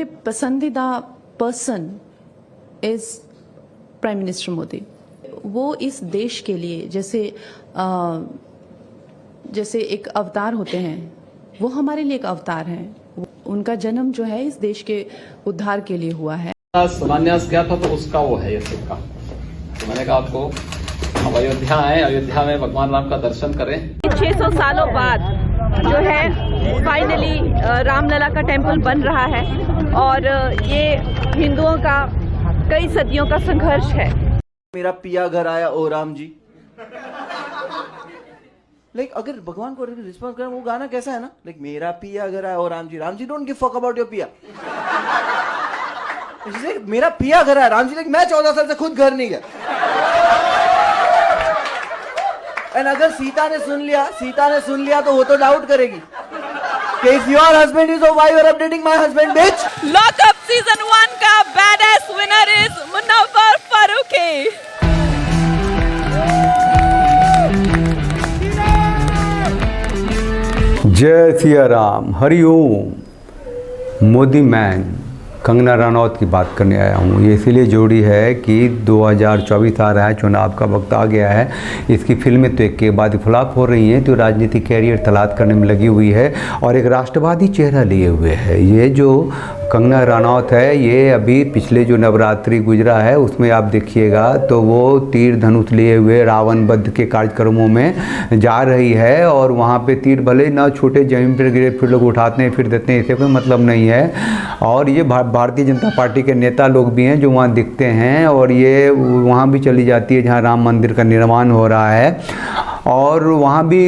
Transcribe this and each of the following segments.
मेरे पसंदीदा person is prime minister Modi. वो इस देश के लिए जैसे एक अवतार होते हैं, वो हमारे लिए एक अवतार हैं। उनका जन्म जो है इस देश के उद्धार के लिए हुआ है। शिलान्यास किया था तो उसका वो है ये सिक्का। तो मैंने कहा आपको अब अयोध्या आए, अयोध्या में भगवान राम का दर्शन करें। 600 सालों बाद जो है फाइनली रामलला का टेम्पल बन रहा है और ये हिंदुओं का कई सदियों का संघर्ष है। मेरा पिया घर आया ओ राम जी। अगर भगवान को रिस्पॉन्स करें, वो गाना कैसा है ना, मेरा पिया घर आया ओ Ram ji don't give fuck about your पिया। मेरा पिया घर आया राम जी, मैं 14 साल से खुद घर नहीं गया। एंड अगर सीता ने सुन लिया तो वो तो डाउट करेगी कि if your husband is why you are updating my husband bitch. Lockup season 1 का badass winner is Munawar Faruqui. जय सिया राम, हरि ओम। मोदी मैन कंगना रनौत की बात करने आया हूँ। ये इसीलिए जोड़ी है कि 2024 आ रहा है, चुनाव का वक्त आ गया है। इसकी फिल्में तो एक के बाद फ्लॉप हो रही हैं, तो राजनीतिक कैरियर तलाश करने में लगी हुई है और एक राष्ट्रवादी चेहरा लिए हुए है। ये जो कंगना रनौत है, ये अभी पिछले जो नवरात्रि गुजरा है उसमें आप देखिएगा तो वो तीर धनुष लिए हुए रावण वध के कार्यक्रमों में जा रही है और वहाँ पे तीर भले ना छोटे जमीन पर गिरे फिर लोग उठाते हैं फिर देते हैं, इसे कोई मतलब नहीं है। और ये भारतीय जनता पार्टी के नेता लोग भी हैं जो वहाँ दिखते हैं और ये वहाँ भी चली जाती है जहाँ राम मंदिर का निर्माण हो रहा है और वहाँ भी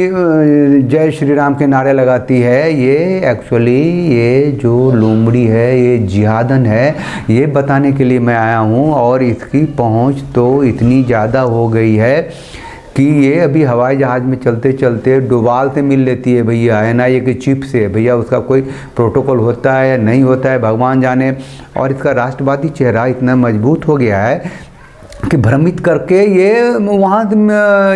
जय श्री राम के नारे लगाती है। ये एक्चुअली ये जो लोमड़ी है, ये जिहादन है, ये बताने के लिए मैं आया हूँ। और इसकी पहुँच तो इतनी ज़्यादा हो गई है कि ये अभी हवाई जहाज़ में चलते चलते डोभाल से मिल लेती है भैया, NIA के चीफ से। भैया उसका कोई प्रोटोकॉल होता है या नहीं होता है भगवान जाने। और इसका राष्ट्रवादी चेहरा इतना मजबूत हो गया है कि भ्रमित करके ये वहाँ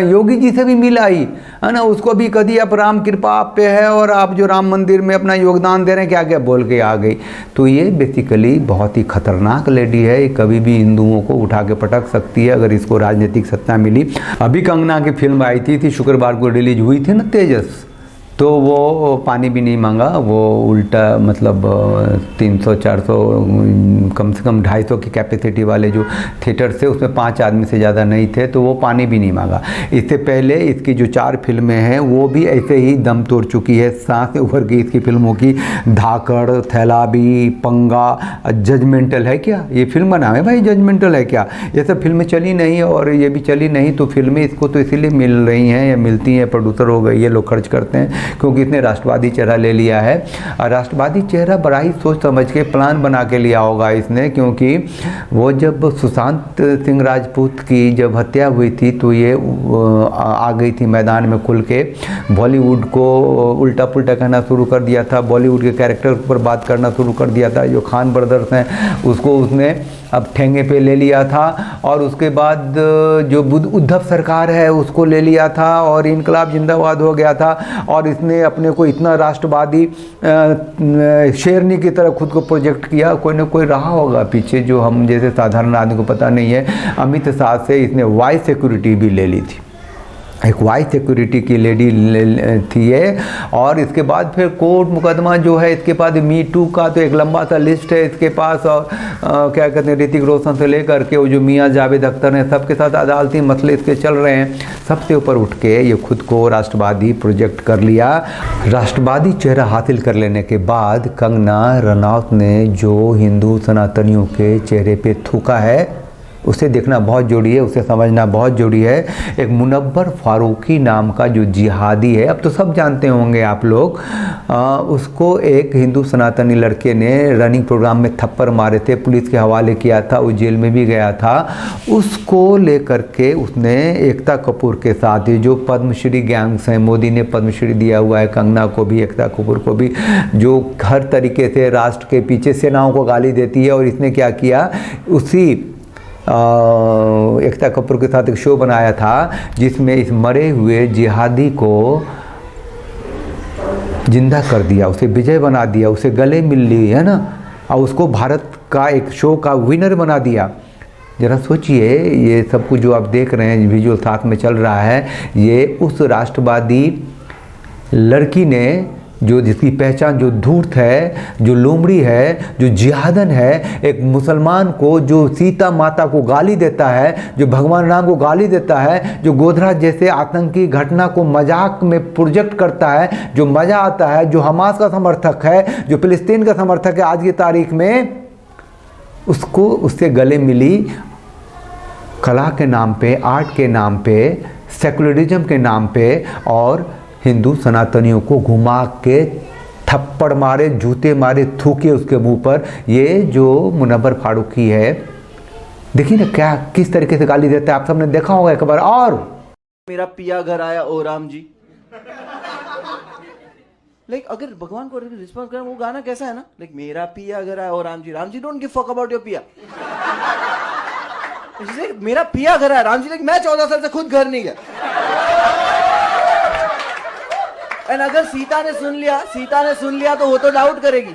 योगी जी से भी मिल आई है ना। उसको भी कभी आप राम कृपा आप पे है और आप जो राम मंदिर में अपना योगदान दे रहे हैं, क्या क्या बोल के आ गई। तो ये बेसिकली बहुत ही खतरनाक लेडी है। ये कभी भी हिंदुओं को उठा के पटक सकती है अगर इसको राजनीतिक सत्ता मिली। अभी कंगना की फिल्म आई थी शुक्रवार को रिलीज हुई थी ना, तेजस, तो वो पानी भी नहीं मांगा। वो उल्टा मतलब 300-400 कम से कम 250 की कैपेसिटी वाले जो थिएटर थे उसमें 5 आदमी से ज़्यादा नहीं थे, तो वो पानी भी नहीं मांगा। इससे पहले इसकी जो 4 फिल्में हैं वो भी ऐसे ही दम तोड़ चुकी है। सांस उभर गई इसकी फिल्मों की। धाकड़, थैलाबी, पंगा, जजमेंटल है क्या, ये फिल्म बना है भाई, जजमेंटल है क्या, ये सब फिल्में चली नहीं और ये भी चली नहीं। तो फिल्में इसको तो इसीलिए मिल रही हैं या मिलती हैं, प्रोड्यूसर हो गए ये लोग खर्च करते हैं क्योंकि इसने राष्ट्रवादी चेहरा ले लिया है। और राष्ट्रवादी चेहरा बड़ा ही सोच समझ के प्लान बना के लिया होगा इसने, क्योंकि वो जब सुशांत सिंह राजपूत की जब हत्या हुई थी तो ये आ गई थी मैदान में खुल के। बॉलीवुड को उल्टा पुल्टा कहना शुरू कर दिया था, बॉलीवुड के कैरेक्टर पर बात करना शुरू कर दिया था। जो खान ब्रदर्स हैं उसको उसने अब ठेंगे पे ले लिया था और उसके बाद जो उद्धव सरकार है उसको ले लिया था और इनकलाब जिंदाबाद हो गया था। और इसने अपने को इतना राष्ट्रवादी शेरनी की तरह खुद को प्रोजेक्ट किया। कोई ना कोई रहा होगा पीछे जो हम जैसे साधारण आदमी को पता नहीं है। अमित शाह से इसने वाइस सिक्योरिटी भी ले ली थी, एक वाइस सिक्योरिटी की लेडी थी ये। और इसके बाद फिर कोर्ट मुकदमा जो है इसके पास, मी टू का तो एक लंबा सा लिस्ट है इसके पास। और क्या कहते हैं, ऋतिक रोशन से लेकर के वो जो मियाँ जावेद अख्तर हैं सबके साथ अदालती मसले इसके चल रहे हैं। सबसे ऊपर उठ के ये खुद को राष्ट्रवादी प्रोजेक्ट कर लिया। राष्ट्रवादी चेहरा हासिल कर लेने के बाद कंगना रनौत ने जो हिंदू सनातनियों के चेहरे पे थूका है उसे देखना बहुत जरूरी है, उसे समझना बहुत जरूरी है। एक मुनव्वर फारूकी नाम का जो जिहादी है, अब तो सब जानते होंगे आप लोग, उसको एक हिंदू सनातनी लड़के ने रनिंग प्रोग्राम में थप्पड़ मारे थे, पुलिस के हवाले किया था, वो जेल में भी गया था। उसको लेकर के उसने एकता कपूर के साथ, ये जो पद्मश्री गैंग्स हैं, मोदी ने पद्मश्री दिया हुआ है कंगना को भी, एकता कपूर को भी, जो हर तरीके से राष्ट्र के पीछे सेनाओं को गाली देती है। और इसने क्या किया, उसी एकता कपूर के साथ एक शो बनाया था जिसमें इस मरे हुए जिहादी को जिंदा कर दिया, उसे विजय बना दिया, उसे गले मिल ली है ना। और उसको भारत का एक शो का विनर बना दिया। ज़रा सोचिए, ये सब कुछ जो आप देख रहे हैं, विजुअल साथ में चल रहा है, ये उस राष्ट्रवादी लड़की ने जो जिसकी पहचान जो धूर्त है, जो लोमड़ी है, जो जिहादन है, एक मुसलमान को जो सीता माता को गाली देता है, जो भगवान राम को गाली देता है, जो गोधरा जैसे आतंकी घटना को मजाक में प्रोजेक्ट करता है, जो मज़ा आता है, जो हमास का समर्थक है, जो फिलिस्तीन का समर्थक है आज की तारीख में, उसको उससे गले मिली कला के नाम पे, आर्ट के नाम पे, सेकुलरिज्म के नाम पे, और हिंदू सनातनियों को घुमा के थप्पड़ मारे, जूते मारे, थूके उसके मुंह पर। ये जो मुनव्वर फारूकी है, देखिए ना क्या किस तरीके से गाली देता है, आप सबने देखा होगा एक बार। और मेरा पिया घर आया ओ राम जी, लाइक अगर भगवान को रिस्पॉन्स करें, वो गाना कैसा है ना, लाइक मेरा पिया घर आया ओ Ram ji don't give fuck about your पिया। मेरा पिया घर आया राम जी, लाइक मैं 14 साल से खुद घर नहीं गया। एंड अगर सीता ने सुन लिया तो वो तो डाउट करेगी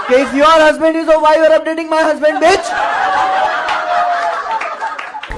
कि if your husband is, why you are updating my husband bitch.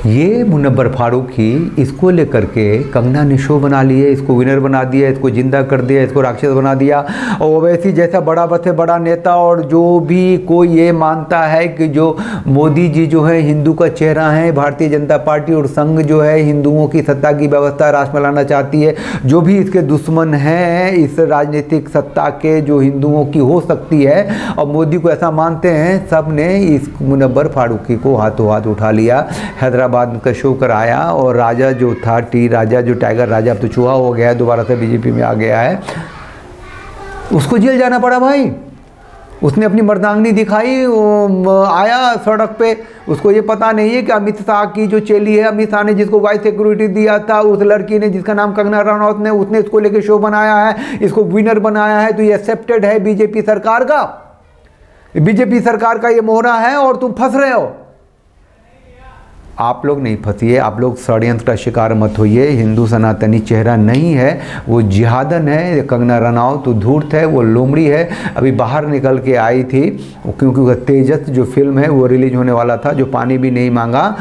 ये मुनव्वर फारूकी, इसको लेकर के कंगना ने शो बना लिए, इसको विनर बना दिया, इसको जिंदा कर दिया, इसको राक्षस बना दिया। और ओवैसी जैसा बड़ा बसे बड़ा नेता, और जो भी कोई ये मानता है कि जो मोदी जी जो है हिंदू का चेहरा है, भारतीय जनता पार्टी और संघ जो है हिंदुओं की सत्ता की व्यवस्था राष्ट्र में लाना चाहती है, जो भी इसके दुश्मन हैं इस राजनीतिक सत्ता के, जो हिंदुओं की हो सकती है, और मोदी को ऐसा मानते हैं, सब ने इस मुनव्वर फारूकी को हाथों हाथ उठा लिया, हैदराबाद का शो कराया। और राजा जो था राजा जो टाइगर राजा, अब तो चूहा हो गया है, दोबारा से बीजेपी में आ गया है, उसको जेल जाना पड़ा भाई। उसने अपनी मर्दांगनी दिखाई, आया सड़क पे, उसको ये पता नहीं है कि अमित शाह की जो चेली है, अमित शाह ने जिसको वाइस सिक्योरिटी दिया था, उस लड़की ने जिसका नाम कंगना रनौत ने, उसने इसको लेके शो बनाया है, इसको विनर बनाया है, तो ये एक्सेप्टेड है बीजेपी सरकार का, बीजेपी सरकार का ये मोहरा है, और तुम फंस रहे हो। आप लोग नहीं फंसिए, आप लोग षड्यंत्र का शिकार मत होइए। हिंदू सनातनी चेहरा नहीं है, वो जिहादन है। कंगना रनौत तो धूर्त है, वो लोमड़ी है, अभी बाहर निकल के आई थी, क्योंकि वह तेजस जो फिल्म है वो रिलीज होने वाला था, जो पानी भी नहीं मांगा,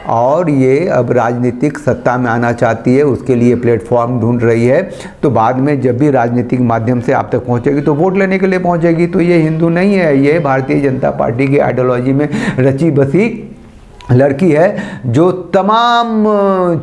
और ये अब राजनीतिक सत्ता में आना चाहती है, उसके लिए प्लेटफॉर्म ढूंढ रही है। तो बाद में जब भी राजनीतिक माध्यम से आप तक पहुंचेगी तो वोट लेने के लिए पहुंचेगी। तो ये हिंदू नहीं है, ये भारतीय जनता पार्टी की आइडियोलॉजी में रची बसी लड़की है, जो तमाम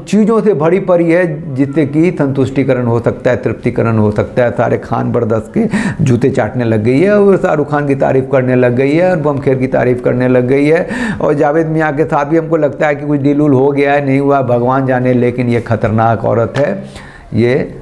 चीज़ों से भरी पड़ी है, जिससे कि संतुष्टिकरण हो सकता है, तृप्तिकरण हो सकता है। सारे खान बरदस्त के जूते चाटने लग गई है, और शाहरुख खान की तारीफ़ करने लग गई है, और बमखेर की तारीफ़ करने लग गई है, और जावेद मियाँ के साथ भी हमको लगता है कि कुछ दिलुल हो गया है, नहीं हुआ भगवान जाने। लेकिन ये खतरनाक औरत है, ये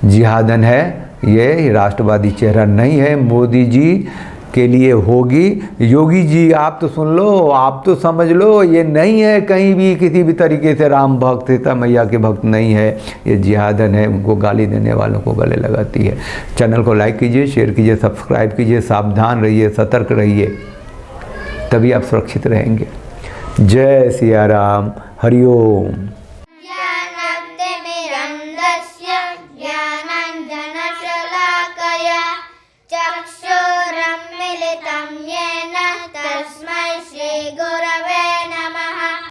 जिहादन है, ये राष्ट्रवादी चेहरा नहीं है। मोदी जी के लिए होगी, योगी जी आप तो सुन लो, आप तो समझ लो, ये नहीं है कहीं भी किसी भी तरीके से राम भक्त, सीता मैया के भक्त नहीं है, ये जिहादन है, उनको गाली देने वालों को गले लगाती है। चैनल को लाइक कीजिए, शेयर कीजिए, सब्सक्राइब कीजिए, सावधान रहिए, सतर्क रहिए, तभी आप सुरक्षित रहेंगे। जय सिया राम, हरिओम। चक्षुरुन्मीलितं येन तस्मै श्री गुरवे